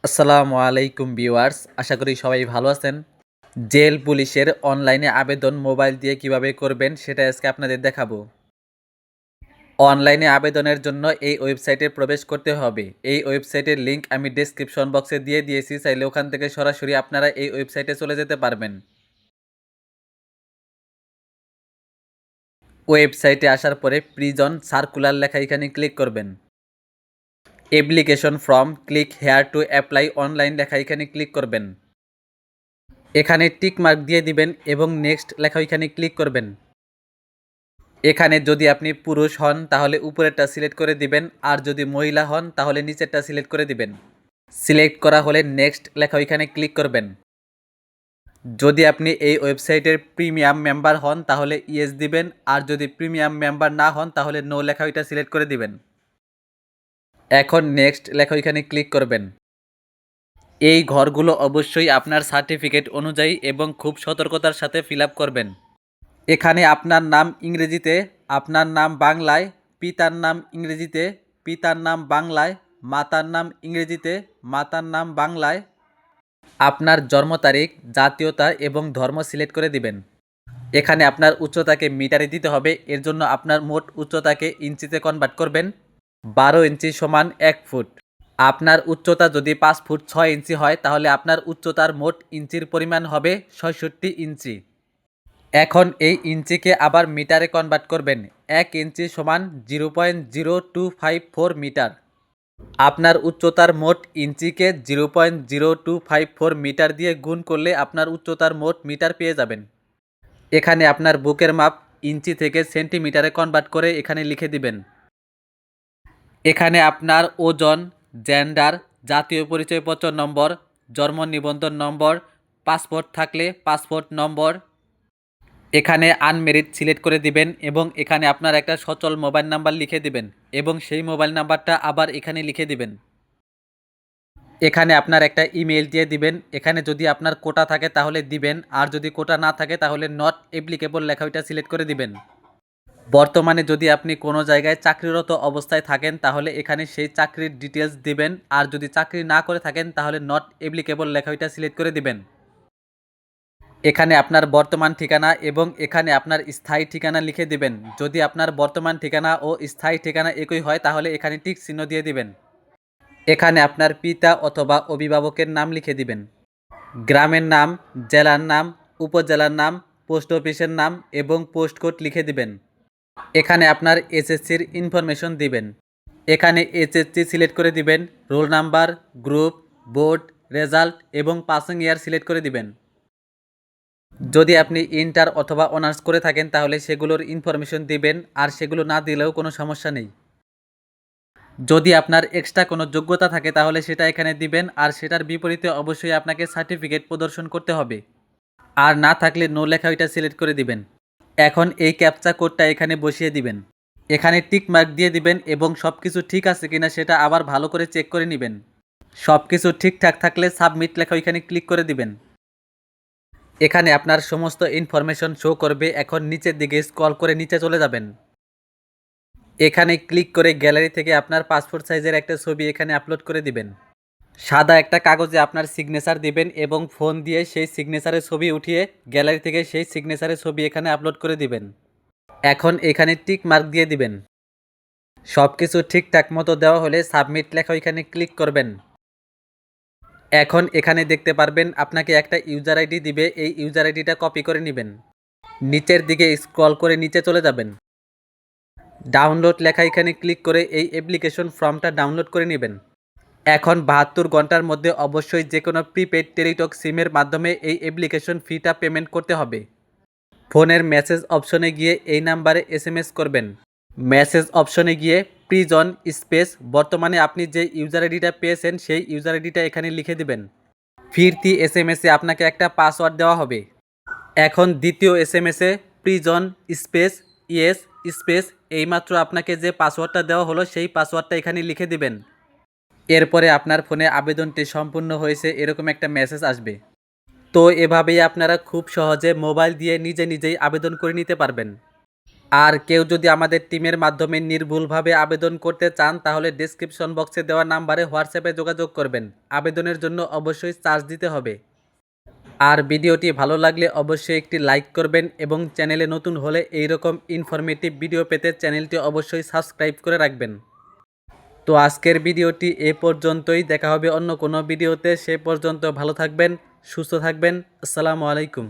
আসসালামু আলাইকুম ভিউয়ার্স, আশা করি সবাই ভালো আছেন। জেল পুলিশের অনলাইনে আবেদন মোবাইল দিয়ে কিভাবে করবেন সেটা আজকে আপনাদের দেখাবো। অনলাইনে আবেদনের জন্য এই ওয়েবসাইটে প্রবেশ করতে হবে। এই ওয়েবসাইটের লিংক আমি ডেসক্রিপশন বক্সে দিয়ে দিয়েছি, চাইলে ওখান থেকে সরাসরি আপনারা এই ওয়েবসাইটে চলে যেতে পারবেন। ওয়েবসাইটে আসার পরে প্রিজন সার্কুলার লেখা এখানে ক্লিক করবেন। Application form click here to apply online লেখা এখানে ক্লিক করবেন। এখানে টিক মার্ক দিয়ে দিবেন এবং নেক্সট লেখা এখানে ক্লিক করবেন। এখানে যদি আপনি পুরুষ হন তাহলে উপরেরটা সিলেক্ট করে দিবেন, আর যদি মহিলা হন তাহলে নিচেরটা সিলেক্ট করে দিবেন। সিলেক্ট করা হলে নেক্সট লেখা এখানে ক্লিক করবেন। যদি আপনি এই ওয়েবসাইটের প্রিমিয়াম মেম্বার হন তাহলে ইয়েস দিবেন, আর যদি প্রিমিয়াম মেম্বার না হন তাহলে নো লেখা ওইটা সিলেক্ট করে দিবেন। এখন নেক্সট লেখা এখানে ক্লিক করবেন। এই ঘরগুলো অবশ্যই আপনার সার্টিফিকেট অনুযায়ী এবং খুব সতর্কতার সাথে ফিল আপ করবেন। এখানে আপনার নাম ইংরেজিতে, আপনার নাম বাংলায়, পিতার নাম ইংরেজিতে, পিতার নাম বাংলায়, মাতার নাম ইংরেজিতে, মাতার নাম বাংলায়, আপনার জন্ম তারিখ, জাতীয়তা এবং ধর্ম সিলেক্ট করে দিবেন। এখানে আপনার উচ্চতাকে মিটারে দিতে হবে, এর জন্য আপনার মোট উচ্চতাকে ইঞ্চিতে কনভার্ট করবেন। 12 ইঞ্চি সমান 1 ফুট। আপনার উচ্চতা যদি 5 ফুট 6 ইঞ্চি হয় তাহলে আপনার উচ্চতার মোট ইঞ্চির পরিমাণ হবে 66 ইঞ্চি। এখন এই ইঞ্চিকে আবার মিটারে কনভার্ট করবেন। 1 ইঞ্চি সমান 0.0254 মিটার। আপনার উচ্চতার মোট ইঞ্চিকে 0.0254 মিটার দিয়ে গুণ করলে আপনার উচ্চতার মোট মিটার পেয়ে যাবেন। এখানে আপনার বুকের মাপ ইঞ্চি থেকে সেন্টিমিটারে কনভার্ট করে এখানে লিখে দিবেন। এখানে আপনার ওজন, জেন্ডার, জাতীয় পরিচয়পত্র নম্বর, জন্ম নিবন্ধন নম্বর, পাসপোর্ট থাকলে পাসপোর্ট নম্বর, এখানে আনমেরিড সিলেক্ট করে দিবেন এবং এখানে আপনার একটা সচল মোবাইল নাম্বার লিখে দিবেন এবং সেই মোবাইল নাম্বারটা আবার এখানে লিখে দিবেন। এখানে আপনার একটা ইমেল দিয়ে দিবেন। এখানে যদি আপনার কোটা থাকে তাহলে দিবেন, আর যদি কোটা না থাকে তাহলে নট অ্যাপ্লিকেবল লেখা ওইটা সিলেক্ট করে দিবেন। বর্তমানে যদি আপনি কোনো জায়গায় চাকরিরত অবস্থায় থাকেন তাহলে এখানে সেই চাকরির ডিটেলস দিবেন, আর যদি চাকরি না করে থাকেন তাহলে নট অ্যাপ্লিকেবল লেখা ওইটা সিলেক্ট করে দিবেন। এখানে আপনার বর্তমান ঠিকানা এবং এখানে আপনার স্থায়ী ঠিকানা লিখে দিবেন। যদি আপনার বর্তমান ঠিকানা ও স্থায়ী ঠিকানা একই হয় তাহলে এখানে টিক চিহ্ন দিয়ে দিবেন। এখানে আপনার পিতা অথবা অভিভাবকের নাম লিখে দিবেন। গ্রামের নাম, জেলার নাম, উপজেলার নাম, পোস্ট অফিসের নাম এবং পোস্ট কোড লিখে দিবেন। এখানে আপনার এসএসসির ইনফরমেশন দিবেন। এখানে এইচএসসি সিলেক্ট করে দিবেন, roll number, group, board, result এবং পাসিং ইয়ার সিলেক্ট করে দিবেন। যদি আপনি ইন্টার অথবা অনার্স করে থাকেন তাহলে সেগুলোর ইনফরমেশন দিবেন, আর সেগুলো না দিলেও কোনো সমস্যা নেই। যদি আপনার এক্সট্রা কোনো যোগ্যতা থাকে তাহলে সেটা এখানে দিবেন, আর সেটার বিপরীতে অবশ্যই আপনাকে সার্টিফিকেট প্রদর্শন করতে হবে। আর না থাকলে নো লেখা ওইটা সিলেক্ট করে দিবেন। এখন এই ক্যাপচা কোডটা এখানে বসিয়ে দিবেন। এখানে টিক মার্ক দিয়ে দিবেন এবং সব কিছু ঠিক আছে কিনা সেটা আবার ভালো করে চেক করে নেবেন। সব কিছু ঠিকঠাক থাকলে সাবমিট লেখা ওইখানে ক্লিক করে দিবেন। এখানে আপনার সমস্ত ইনফরমেশন শো করবে। এখন নিচের দিকে স্ক্রল করে নিচে চলে যাবেন। এখানে ক্লিক করে গ্যালারি থেকে আপনার পাসপোর্ট সাইজের একটা ছবি এখানে আপলোড করে দিবেন। সাদা একটা কাগজে আপনার সিগনেচার দিবেন এবং ফোন দিয়ে সেই সিগনেচারের ছবি উঠিয়ে গ্যালারি থেকে সেই সিগনেচারের ছবি এখানে আপলোড করে দিবেন। এখন এখানে টিক মার্ক দিয়ে দিবেন। সব কিছু ঠিকঠাক মতো দেওয়া হলে সাবমিট লেখা এখানে ক্লিক করবেন। এখন এখানে দেখতে পারবেন আপনাকে একটা ইউজার আইডি দিবে, এই ইউজার আইডিটা কপি করে নেবেন। নিচের দিকে স্ক্রল করে নিচে চলে যাবেন। ডাউনলোড লেখা এখানে ক্লিক করে এই অ্যাপ্লিকেশন ফর্মটা ডাউনলোড করে নেবেন। এখন 72 ঘন্টার মধ্যে অবশ্যই যে কোনো প্রিপেড টেলিটক সিমের মাধ্যমে এই অ্যাপ্লিকেশন ফিটা পেমেন্ট করতে হবে। ফোনের মেসেজ অপশনে গিয়ে এই নাম্বারে এসএমএস করবেন। মেসেজ অপশনে গিয়ে প্রিজন স্পেস বর্তমানে আপনি যে ইউজার আইডিটা পেয়েছেন সেই ইউজার আইডিটা এখানে লিখে দিবেন। ফিরতি এসএমএসে আপনাকে একটা পাসওয়ার্ড দেওয়া হবে। এখন দ্বিতীয় এসএমএসে প্রিজন স্পেস ইয়েস স্পেস এইমাত্র আপনাকে যে পাসওয়ার্ডটা দেওয়া হলো সেই পাসওয়ার্ডটা এখানে লিখে দিবেন। এরপরে আপনার ফোনে আবেদনটি সম্পূর্ণ হয়েছে এরকম একটা মেসেজ আসবে। তো এভাবেই আপনারা খুব সহজে মোবাইল দিয়ে নিজে নিজেই আবেদন করে নিতে পারবেন। আর কেউ যদি আমাদের টিমের মাধ্যমে নির্ভুলভাবে আবেদন করতে চান তাহলে ডেসক্রিপশন বক্সে দেওয়া নাম্বারে হোয়াটসঅ্যাপে যোগাযোগ করবেন। আবেদনের জন্য অবশ্যই চার্জ দিতে হবে। আর ভিডিওটি ভালো লাগলে অবশ্যই একটি লাইক করবেন এবং চ্যানেলে নতুন হলে এইরকম ইনফরমেটিভ ভিডিও পেতে চ্যানেলটি অবশ্যই সাবস্ক্রাইব করে রাখবেন। তো আজকের ভিডিওটি এ পর্যন্তই, দেখা হবে অন্য কোনো ভিডিওতে। সে পর্যন্ত ভালো থাকবেন, সুস্থ থাকবেন। আসসালামু আলাইকুম।